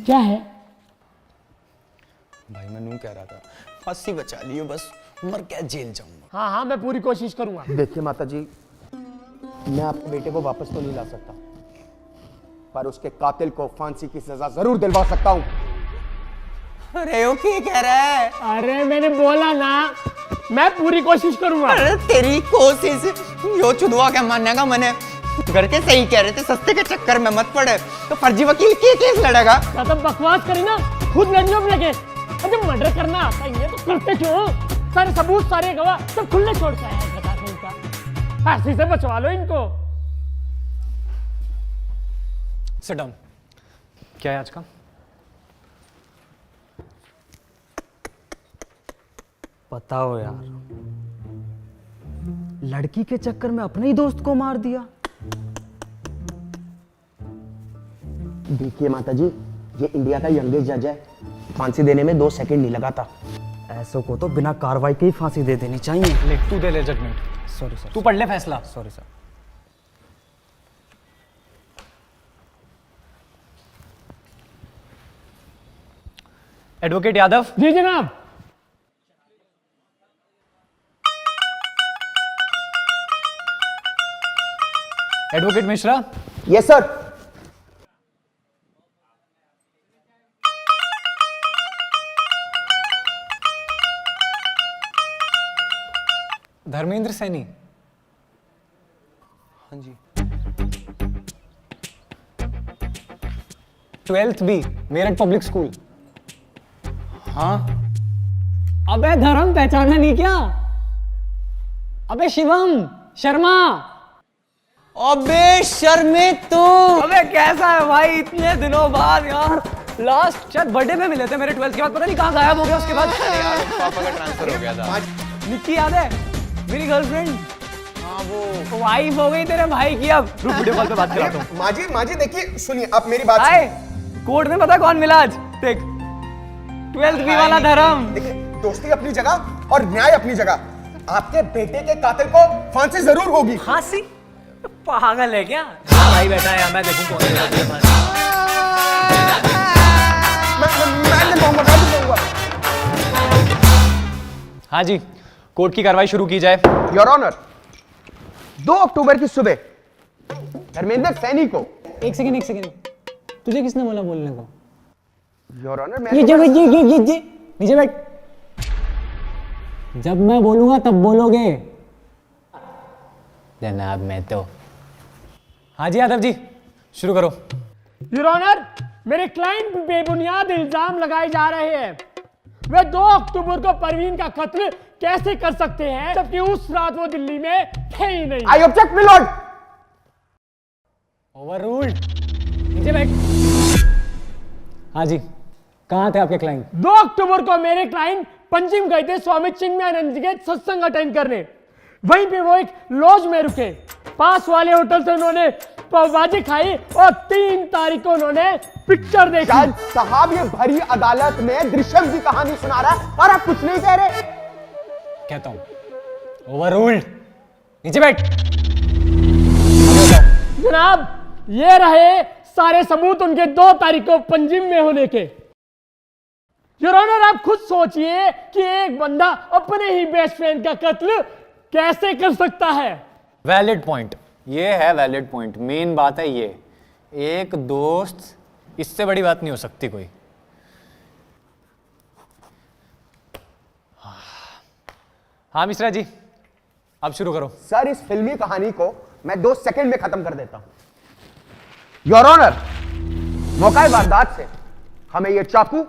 क्या है भाई मैं नू कह रहा था, फांसी बचा लियो बस, मर क्या जेल जाऊंगा। हाँ हाँ मैं पूरी कोशिश करूंगा। देखिए माता जी, मैं आपके बेटे को वापस तो नहीं ला सकता, पर उसके कातिल को फांसी की सजा जरूर दिलवा सकता हूँ। अरे वो क्या कह रहा है? अरे मैंने बोला ना, मैं पूरी कोशिश करूंगा। अरे तेरी कोशिश यो चुदवा क्या मानने का मैंने घर के सही कह रहे थे, सस्ते के चक्कर में मत पड़े तो फर्जी वकील के केस लड़ेगा। ज्यादा बकवास करी ना, खुद लड़ने में लगे। अरे मर्डर करना आता ही है तो करते क्यों? सारे सबूत, सारे गवाह सब खुले छोड़ के आए हैं, बता दो इनका। फांसी से बचवा लो इनको। Sit down. क्या है आज का? बताओ यार, लड़की के चक्कर में अपने ही दोस्त को मार दिया। देखिए माता जी, ये इंडिया का यंगेस्ट जज है, फांसी देने में 2 सेकंड नहीं लगा था। ऐसों को तो बिना कार्रवाई के ही फांसी दे देनी चाहिए। ले तू दे ले जजमेंट। सॉरी सर, तू पढ़ ले फैसला। Sorry sir. एडवोकेट यादव। जी जनाब। Advocate Mishra. Yes sir. Dharmendra Saini. हाँ जी। 12th B Meerut public school. हाँ अबे धर्म पहचाना नहीं क्या? अबे शिवम शर्मा। अबे शर्मे तू। अबे कैसा है भाई, इतने दिनों बाद यार। लास्ट शायद बर्थडे में मिले थे मेरे 12th के बाद, पता नहीं कहाँ गायब हो गया उसके बाद। यार पापा का ट्रांसफर हो गया था। निक्की याद है मेरी गर्लफ्रेंड? हाँ वो वाइफ हो गई तेरे भाई की। अब रुक वीडियो कॉल पे बात कराता हूँ। माँ जी देखिए, सुनिए आप मेरी बात आए कोर्ट में पता कौन मिला आज? देख 12th बी वाला धर्म। देखिए, दोस्ती अपनी जगह और न्याय अपनी जगह। आपके बेटे के कातिल को फांसी जरूर होगी। फांसी? पागल है क्या? भाई बैठा है, मैं देखूं कौन है तेरे पास। मैं नहीं कहूंगा। हाँ जी, कोर्ट की कार्रवाई शुरू की जाए। योर ऑनर, 2 अक्टूबर की सुबह धर्मेंद्र सैनी को। एक सेकंड, तुझे किसने बोला बोलने को? योर ऑनर, मैं नीचे बैठ। जब मैं बोलूंगा तब बोलोगे। जनाब मैं तो। हाँ जी यादव जी, शुरू करो। योर ऑनर, मेरे क्लाइंट पे बेबुनियाद इल्जाम लगाए जा रहे हैं। वे 2 अक्टूबर को परवीन का कत्ल कैसे कर सकते हैं, जबकि उस रात वो दिल्ली में थे ही नहीं। I object my Lord. Overruled. नीचे बैठ। हाँ जी, कहाँ थे आपके क्लाइंट? 2 अक्टूबर को मेरे क्लाइंट पंजिम गए थे स्वामी चिन्मयानंद जी के सत्संग अटेंड करने। वहीं पे वो एक लॉज में रुके। पास वाले होटल से उन्होंने पावभाजी खाई और 3 तारीख को उन्होंने पिक्चर देखी। जज साहब, ये भरी अदालत में दृश्यम की कहानी सुना रहा है और आप कुछ नहीं कह रहे। कहता हूं ओवररूल्ड। नीचे बैठ। जनाब, ये रहे सारे सबूत उनके 2 तारीख को पंजिम में होने के। योर ऑनर, आप खुद सोचिए कि एक बंदा अपने ही बेस्ट फ्रेंड का कत्ल कैसे कर सकता है। वैलिड पॉइंट, ये है वैलिड पॉइंट। मेन बात है ये, एक दोस्त, इससे बड़ी बात नहीं हो सकती कोई। हाँ मिश्रा जी, अब शुरू करो। सर, इस फिल्मी कहानी को मैं 2 सेकंड में खत्म कर देता हूं। योर ऑनर, मौका वारदात से हमें यह चाकू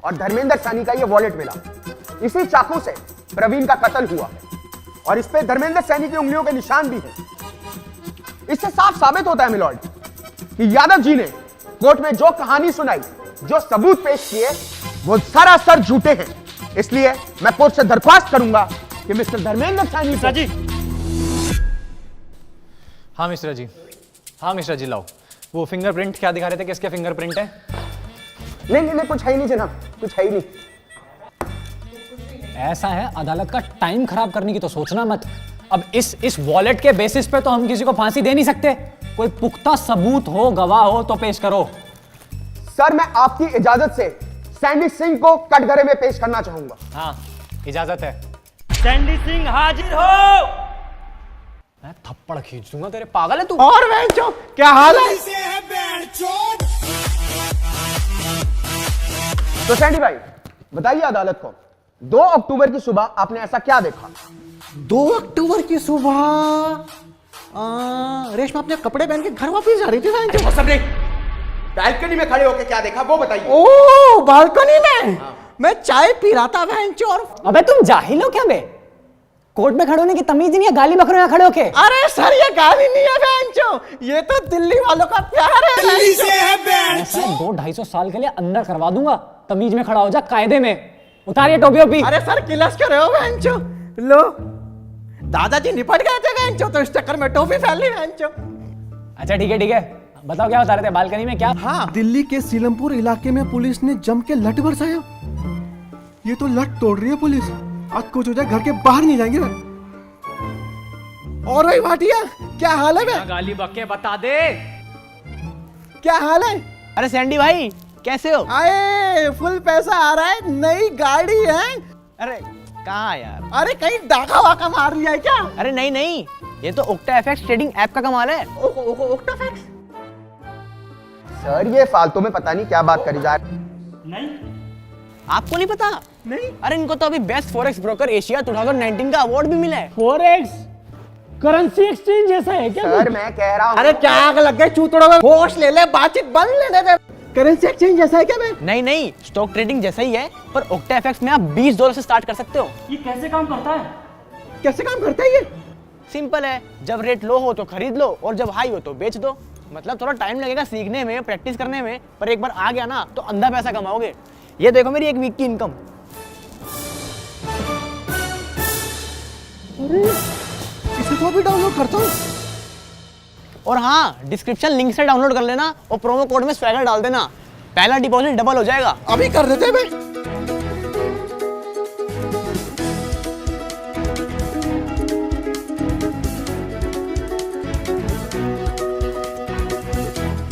और धर्मेंद्र सैनी का यह वॉलेट मिला। इसी चाकू से प्रवीण का कत्ल हुआ और इस पे धर्मेंद्र सैनी की उंगलियों के निशान भी हैं। इससे साफ साबित होता है मिलॉर्ड कि यादव जी ने कोर्ट में जो कहानी सुनाई, जो सबूत पेश किए, वो सरासर झूठे हैं। इसलिए मैं कोर्ट से दरख्वास्त करूंगा कि मिस्टर धर्मेंद्र सैनी को... जी। हाँ मिश्रा जी, हाँ मिश्रा जी, लाओ वो फिंगरप्रिंट। क्या दिखा रहे थे, किसके फिंगरप्रिंट है? नहीं, कुछ है ही नहीं जनाब, कुछ है ही नहीं। ऐसा है, अदालत का टाइम खराब करने की तो सोचना मत। अब इस वॉलेट के बेसिस पे तो हम किसी को फांसी दे नहीं सकते। कोई पुख्ता सबूत हो, गवाह हो तो पेश करो। सर मैं आपकी इजाजत से सैंडी सिंह को कटघरे में पेश करना चाहूंगा। हाँ, इजाजत है। सैंडी सिंह हाजिर हो। मैं थप्पड़ खींच दूंगा तेरे, पागल है तू? और बेंचो क्या हाल है? तो सैंडी भाई बताइए अदालत को, 2 अक्टूबर की सुबह आपने ऐसा क्या देखा? 2 अक्टूबर की सुबह रेशमा अपने कपड़े पहन के घर वापस जा रही थी। सबने बैल्कनी में खड़े होकर क्या देखा वो बताइए। ओ बालकनी में मैं चाय पी रहा था भैंचो। और अबे तुम जाहिल हो क्या बे? कोर्ट में खड़े होने की तमीज नहीं है, गाली बकरों में खड़े होके। अरे सर ये गाली नहीं है भैंचो, ये तो दिल्ली वालों का प्यार है। ऐसा 200-250 साल के लिए अंदर करवा दूंगा। तमीज में खड़ा हो जा, कायदे में। उतारिए टोपी ओपी। अरे सर किलस कर रहे हो भैंचो? लो दादाजी निपट गए थे भैंचो, तो इस चक्कर में टोपी फैल ली भैंचो। अच्छा ठीक है, बताओ क्या बता रहे थे बालकनी में? क्या? हाँ दिल्ली के सीलमपुर इलाके में पुलिस ने जम के लठ बरसाया। ये तो लठ तोड़ रही है पुलिस, आज कुछ हो जाए घर के बाहर नहीं जाएंगे। और भाई भाटिया क्या हाल है बे? गाली बके बता दे। क्या हाल है? अरे सैंडी भाई कैसे हो? आए फुल पैसा आ रहा है, नई गाड़ी है। अरे कहाँ यार? अरे कहीं डाका वाका मार लिया है क्या? अरे नहीं, ये तो ओक्टा एफएक्स ट्रेडिंग ऐप का कमाल है। ओक्टाफैक्स? सर ये फालतू में पता नहीं क्या बात करी जा रही। नहीं, आपको नहीं पता? नहीं। अरे इनको तो अभी बेस्ट फॉरेक्स ब्रोकर एशिया 2019 का अवार्ड भी मिला है। फॉरेक्स करेंसी एक्सचेंज जैसा है क्या? सर मैं कह रहा हूँ अरे क्या आग लग गई चूतड़ों में? होश ले ले, बातचीत बंद लेने दे। करेंसी एक्सचेंज जैसा है क्या बे? नहीं, स्टॉक ट्रेडिंग जैसा ही है, पर ओक्टा एफएक्स में आप $20 से स्टार्ट कर सकते हो। ये कैसे काम करता है? कैसे काम करता है ये? सिंपल है, जब रेट लो हो तो खरीद लो और जब हाई हो तो बेच दो। मतलब थोड़ा टाइम लगेगा सीखने में, प्रैक्टिस करने में, पर एक बार आ गया ना तो अंधा पैसा कमाओगे। ये देखो मेरी एक वीक की इनकम। इसे तो अभी डाउनलोड करता हूँ। और हाँ, डिस्क्रिप्शन लिंक से डाउनलोड कर लेना और प्रोमो कोड में स्वैगर डाल देना, पहला डिपॉजिट डबल हो जाएगा। अभी कर देते बे।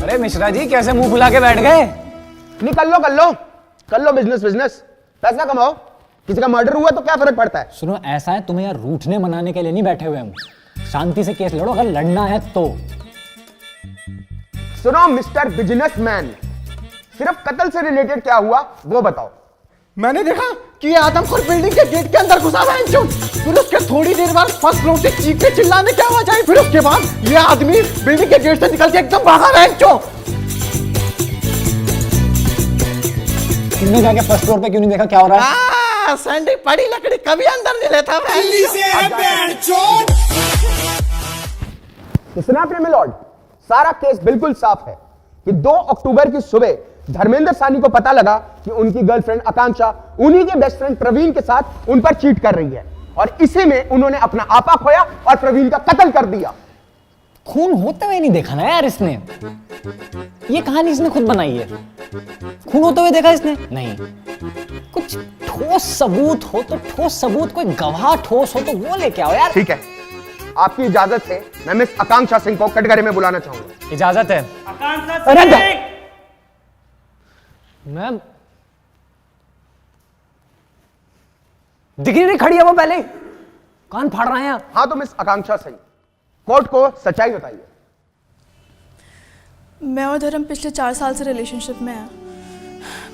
अरे मिश्रा जी कैसे मुंह फुला के बैठ गए? नहीं कर लो बिजनेस, पैसा कमाओ। किसी का मर्डर हुआ तो क्या फर्क पड़ता है? सुनो, ऐसा है, तुम्हें यार रूठने मनाने के लिए नहीं बैठे हुए हम। शांति से केस लड़ो अगर लड़ना है तो। सुनो मिस्टर बिजनेसमैन, सिर्फ कत्ल से रिलेटेड क्या हुआ वो बताओ। मैंने देखा कि ये आदमखोर बिल्डिंग के गेट के अंदर घुसा हुआ है। फिर उसके थोड़ी देर बाद फर्स्ट फ्लोर से चीखने चिल्लाने की आवाज आई। फिर उसके बाद ये आदमी बिल्डिंग के गेट से निकल के एकदम भागा है। तुमने जाके फर्स्ट फ्लोर पे क्यों नहीं देखा क्या हो रहा है? सैंडी पड़ी लकड़ी कभी अंदर नहीं लेता। सुना आपने मिलॉर्ड, सारा केस बिल्कुल साफ है कि 2 अक्टूबर की सुबह धर्मेंद्र सानी को पता लगा कि उनकी गर्लफ्रेंड आकांक्षा उन्हीं के बेस्ट फ्रेंड प्रवीण के साथ उन पर चीट कर रही है, और इसी में उन्होंने अपना आपा खोया और प्रवीण का कत्ल कर दिया। खून होते हुए नहीं देखा ना यार इसने। ये कहानी इसने खुद बनाई है। खून होते हुए देखा इसने? नहीं। कुछ ठोस सबूत हो तो ठोस सबूत, कोई गवाह ठोस हो तो वो लेके आओ यार। ठीक है, आपकी इजाजत से मैं मिस आकांक्षा सिंह को कटघरे में बुलाना चाहूंगा। इजाजत है। अरे मैं दिख नहीं खड़ी है वो, पहले कान फाड़ रहे हैं। हाँ तो मिस आकांक्षा सिंह, कोर्ट को सच्चाई बताइए। मैं और धर्म पिछले 4 साल से रिलेशनशिप में हैं,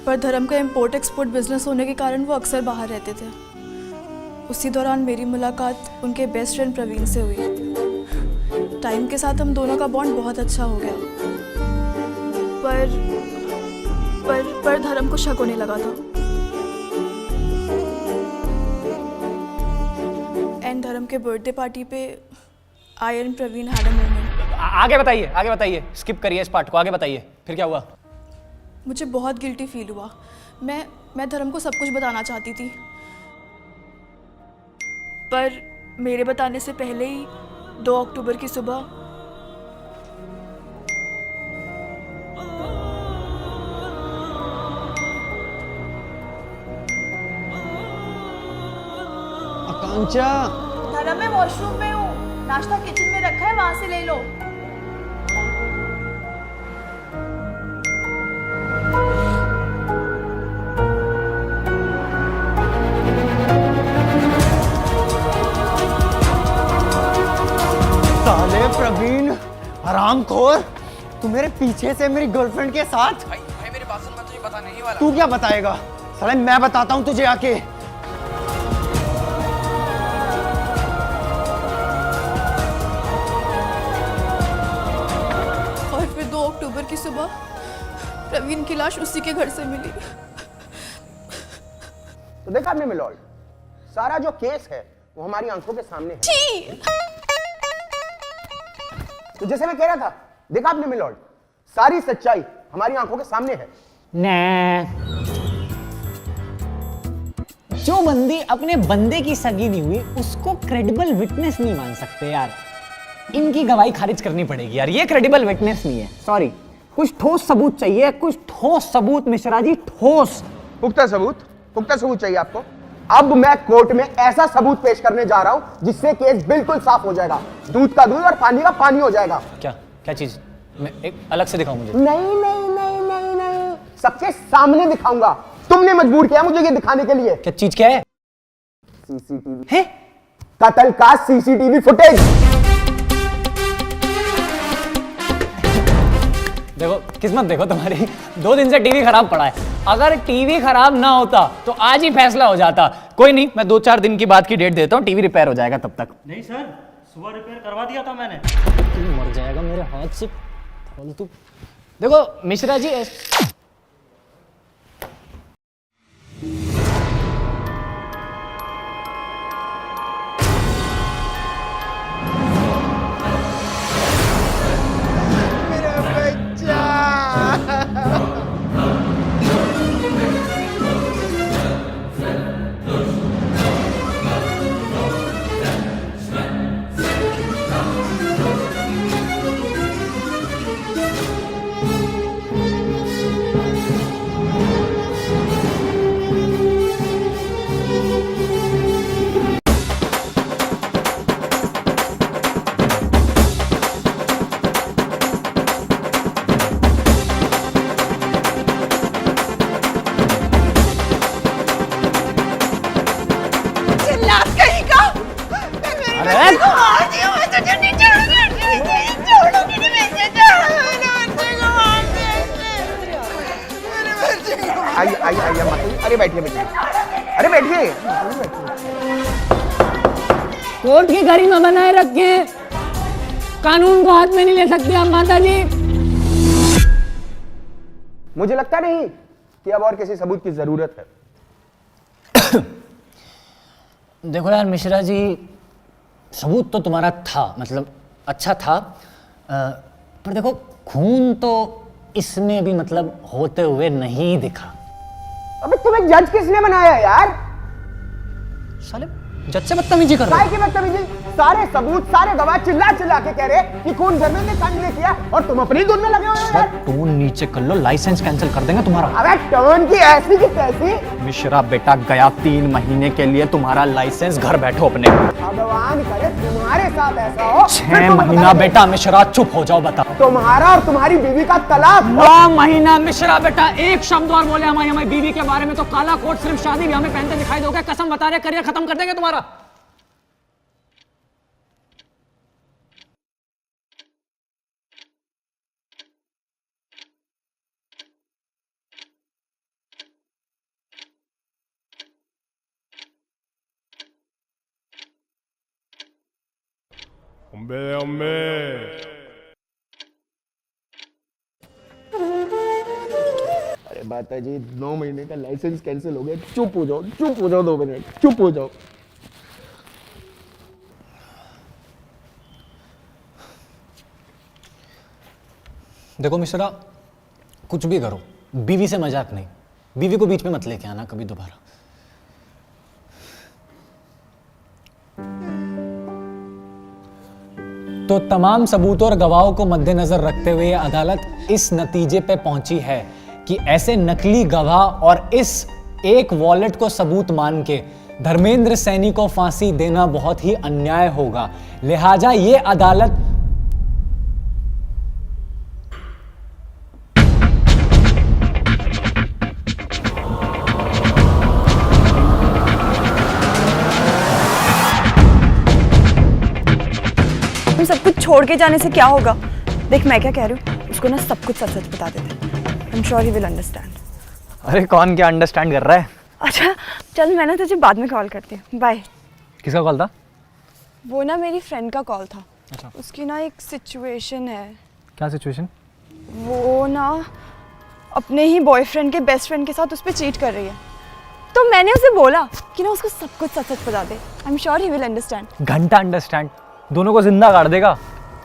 पर धर्म का इंपोर्ट एक्सपोर्ट बिजनेस होने के कारण वो अक्सर बाहर रहते थे। उसी दौरान मेरी मुलाकात उनके बेस्ट फ्रेंड प्रवीण से हुई। टाइम के साथ हम दोनों का बॉन्ड बहुत अच्छा हो गया, पर धर्म को शक होने लगा था। एंड धर्म के बर्थडे पार्टी पे I and Praveen had a moment. आगे बताइए, स्किप करिए इस पार्ट को, आगे बताइए फिर क्या हुआ? मुझे बहुत गिल्टी फील हुआ। मैं धर्म को सब कुछ बताना चाहती थी, पर मेरे बताने से पहले ही 2 अक्टूबर की सुबह कांचा धर्म मैं वॉशरूम में हूँ, नाश्ता किचन में रखा है, वहां से ले लो। साले प्रवीण हरामखोर, तू मेरे पीछे से मेरी गर्लफ्रेंड के साथ। भाई मेरी बात सुन, मैं तुझे बताने ही वाला। तू क्या बताएगा साले, मैं बताता हूँ तुझे आके। और फिर 2 अक्टूबर की सुबह प्रवीण की लाश उसी के घर से मिली। तो देखा आपने मिलोल, सारा जो केस है वो हमारी आंखों के सामने है। छी! तो जैसे मैं कह रहा था, देखा आपने मिलोल, सारी सच्चाई हमारी आंखों के सामने है। जो बंदी अपने बंदे की सगी नहीं हुई उसको क्रेडिबल विटनेस नहीं मान सकते यार। इनकी गवाही खारिज करनी पड़ेगी यार, ये क्रेडिबल विटनेस नहीं है। सॉरी, कुछ ठोस सबूत चाहिए, कुछ ठोस सबूत मिश्रा जी, ठोस। पुख्ता सबूत चाहिए आपको। अब मैं कोर्ट में ऐसा सबूत पेश करने जा रहा हूं जिससे केस बिल्कुल साफ हो जाएगा, दूध का दूध और पानी का पानी हो जाएगा। क्या क्या चीज? मैं एक अलग से दिखाऊं मुझे? नहीं, सबके सामने दिखाऊंगा। तुमने मजबूर किया मुझे ये दिखाने के लिए। क्या चीज? क्या है? सीसीटीवी है? कत्ल का सीसीटीवी फुटेज। देखो किस्मत देखो तुम्हारी, 2 दिन से टीवी खराब पड़ा है। अगर टीवी खराब ना होता तो आज ही फैसला हो जाता। कोई नहीं, मैं 2-4 दिन की बाद की डेट देता हूँ, टीवी रिपेयर हो जाएगा तब तक। नहीं सर, सुबह रिपेयर करवा दिया था मैंने। तू मर जाएगा मेरे हाथ से फालतू। देखो मिश्रा जी, आइए मत। अरे बैठिए। अरे बैठिए। कोर्ट की गरिमा बनाए रखे, कानून को हाथ में नहीं ले सकते आप माता जी। मुझे लगता नहीं कि अब और किसी सबूत की जरूरत है। देखो यार मिश्रा जी, सबूत तो तुम्हारा था, मतलब अच्छा था, पर देखो खून तो इसमें भी मतलब होते हुए नहीं दिखा। अबे तुम्हें जज किसने बनाया यार? साले जज से बदतमीजी कर रहे हो। की बदतमीजी? सारे सबूत, सारे गवाह चिल्ला के कह रहे कि खून धर्मेंद्र सानी ने किया और तुम अपनी धुन में लगे हुए हो यार। टोन नीचे कर लो, लाइसेंस कैंसिल कर देंगे तुम्हारा। अबे टोन की ऐसी की तैसी। मिश्रा बेटा गया 3 महीने के लिए तुम्हारा लाइसेंस, घर बैठो अपने। भगवान करे तुम्हारे साथ ऐसा हो। 6 महीना बेटा मिश्रा, चुप हो जाओ। बता, तुम्हारा और तुम्हारी बीवी का तलाक। 9 महीना मिश्रा बेटा, एक शब्द और बोले हमारी बीवी के बारे में तो काला कोट सिर्फ शादी भी हमें पहनते दिखाई दोगे। कसम बता रहे, करियर खत्म कर देंगे तुम्हारा। अरे माता जी, 9 महीने का लाइसेंस कैंसिल हो गया। चुप हो जाओ 2 मिनट, चुप हो जाओ। देखो मिश्रा, कुछ भी करो, बीवी से मजाक नहीं। बीवी को बीच में मत लेके आना कभी दोबारा। तो तमाम सबूतों और गवाहों को मद्देनजर रखते हुए अदालत इस नतीजे पे पहुंची है कि ऐसे नकली गवाह और इस एक वॉलेट को सबूत मान के धर्मेंद्र सैनी को फांसी देना बहुत ही अन्याय होगा, लिहाजा ये अदालत हम सब कुछ छोड़ के जाने से क्या होगा? देख मैं क्या कह रही हूँ, उसको ना सब कुछ सच सच बता देते। आई am sure he will understand. अरे कौन क्या अंडरस्टैंड कर रहा है? अच्छा चल, मैं ना तुझे बाद में कॉल करती हूँ, बाय। किसका कॉल था? वो ना मेरी फ्रेंड का कॉल था। अच्छा। उसकी ना एक सिचुएशन है। क्या सिचुएशन? वो ना अपने ही बॉयफ्रेंड के बेस्ट फ्रेंड के साथ उस पर चीट कर रही है। तो मैंने उसे बोला कि ना उसको सब कुछ सच सच बता दे। I am sure he will understand. घंटा अंडरस्टैंड, दोनों को जिंदा गाड़ देगा।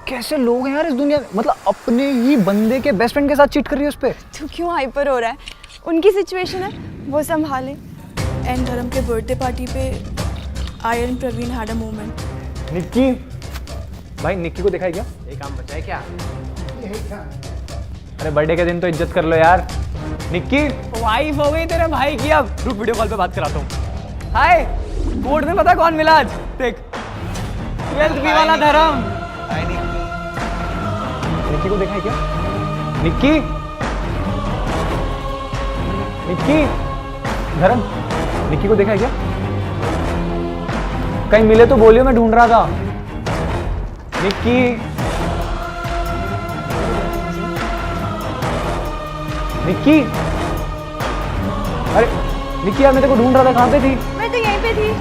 कैसे लोग हैं यार इस दुनिया में, मतलब अपने ही बंदे के बेस्ट फ्रेंड के साथ चीट कर रही है उस पे। तू क्यों हाइपर हो रहा है? उनकी सिचुएशन है, वो संभाले। एंड धर्म के बर्थडे पार्टी पे I and Praveen had a moment. Nikki भाई, निक्की को देखा है क्या? ये काम बचा है क्या? अरे बर्थडे के दिन तो इज्जत कर लो यार। निक्की वाइफ हो गई तेरे भाई की। अब रुक, वीडियो कॉल पे बात कराता हूँ। हाय, बोर्ड में पता कौन मिला आज? देख, 12th बी वाला धर्म। निक्की को देखा है क्या? निक्की, निक्की, धर्म, निक्की को देखा है क्या? कहीं मिले तो बोलियो, मैं ढूंढ रहा था। निक्की, निक्की, अरे निक्की यार, मैं तेरे को ढूंढ रहा था, कहाँ पे थी? मैं तो यहीं पे थी।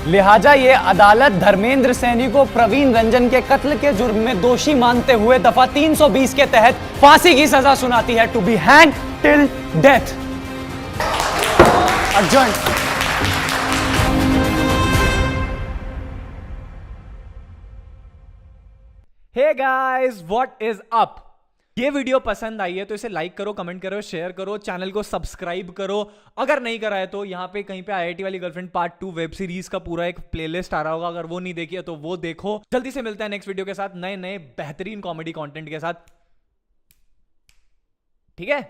लिहाजा ये अदालत धर्मेंद्र सैनी को प्रवीण रंजन के कत्ल के जुर्म में दोषी मानते हुए दफा 320 के तहत फांसी की सजा सुनाती है, to be hang till death. Arjun, hey guys, what is up? ये वीडियो पसंद आई है तो इसे लाइक करो, कमेंट करो, शेयर करो, चैनल को सब्सक्राइब करो। अगर नहीं करा है तो यहाँ पे कहीं पे आईआईटी वाली गर्लफ्रेंड पार्ट 2 वेब सीरीज का पूरा एक प्लेलिस्ट आ रहा होगा, अगर वो नहीं देखी है तो वो देखो। जल्दी से मिलते हैं नेक्स्ट वीडियो के साथ, नए नए बेहतरीन कॉमेडी कंटेंट के साथ। ठीक है?